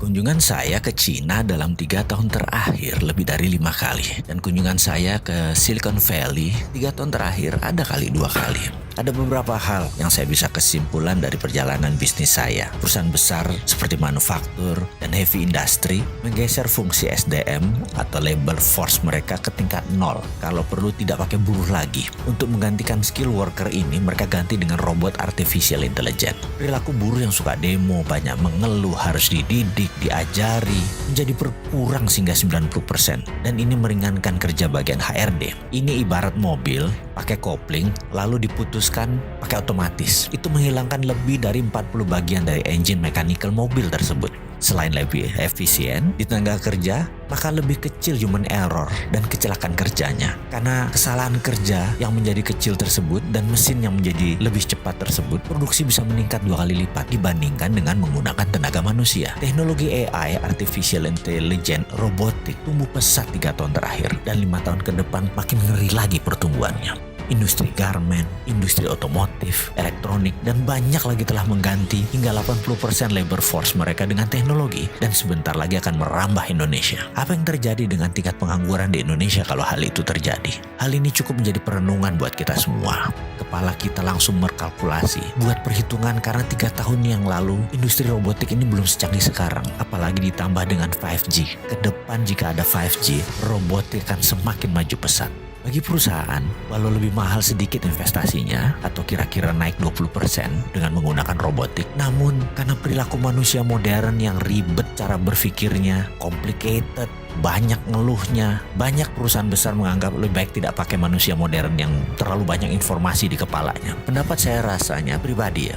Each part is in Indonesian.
Kunjungan saya ke Cina dalam 3 tahun terakhir lebih dari 5 kali. Dan kunjungan saya ke Silicon Valley 3 tahun terakhir ada kali 2 kali. Ada beberapa hal yang saya bisa kesimpulan dari perjalanan bisnis saya. Perusahaan besar seperti manufaktur dan heavy industry menggeser fungsi SDM atau labor force mereka ke tingkat 0. Kalau perlu tidak pakai buruh lagi. Untuk menggantikan skill worker ini mereka ganti dengan robot artificial intelligence. Perilaku buruh yang suka demo, banyak mengeluh, harus dididik, diajari, menjadi berkurang hingga 90%. Dan ini meringankan kerja bagian HRD. Ini ibarat mobil pakai kopling lalu diputuskan pakai otomatis. Itu menghilangkan lebih dari 40 bagian dari engine mechanical mobil tersebut. Selain lebih efisien di tenaga kerja, maka lebih kecil human error dan kecelakaan kerjanya. Karena kesalahan kerja yang menjadi kecil tersebut dan mesin yang menjadi lebih cepat tersebut, produksi bisa meningkat 2 kali lipat dibandingkan dengan menggunakan tenaga manusia. Teknologi AI, Artificial Intelligence, robotik tumbuh pesat 3 tahun terakhir dan 5 tahun ke depan makin ngeri lagi pertumbuhannya. Industri garment, industri otomotif, elektronik, dan banyak lagi telah mengganti hingga 80% labor force mereka dengan teknologi dan sebentar lagi akan merambah Indonesia. Apa yang terjadi dengan tingkat pengangguran di Indonesia kalau hal itu terjadi? Hal ini cukup menjadi perenungan buat kita semua. Kepala kita langsung berkalkulasi, buat perhitungan karena 3 tahun yang lalu industri robotik ini belum secanggih sekarang. Apalagi ditambah dengan 5G. Kedepan jika ada 5G, robotik akan semakin maju pesat. Bagi perusahaan, walau lebih mahal sedikit investasinya atau kira-kira naik 20% dengan menggunakan robotik, namun karena perilaku manusia modern yang ribet cara berpikirnya, complicated, banyak ngeluhnya, banyak perusahaan besar menganggap lebih baik tidak pakai manusia modern yang terlalu banyak informasi di kepalanya. Pendapat saya pribadi,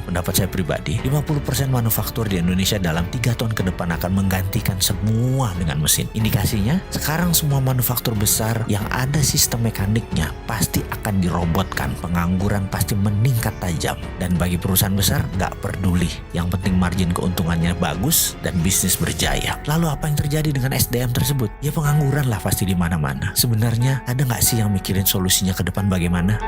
50% manufaktur di Indonesia dalam 3 tahun ke depan akan menggantikan semua dengan mesin. Indikasinya, sekarang semua manufaktur besar yang ada sistem mekaniknya pasti akan dirobotkan. Pengangguran pasti meningkat tajam. Dan bagi perusahaan besar, nggak peduli. Yang penting margin keuntungannya bagus dan bisnis berjaya. Lalu apa yang terjadi dengan SDM tersebut? Ya pengangguran lah pasti di mana-mana. Sebenarnya ada nggak sih yang mikirin solusinya ke depan bagaimana?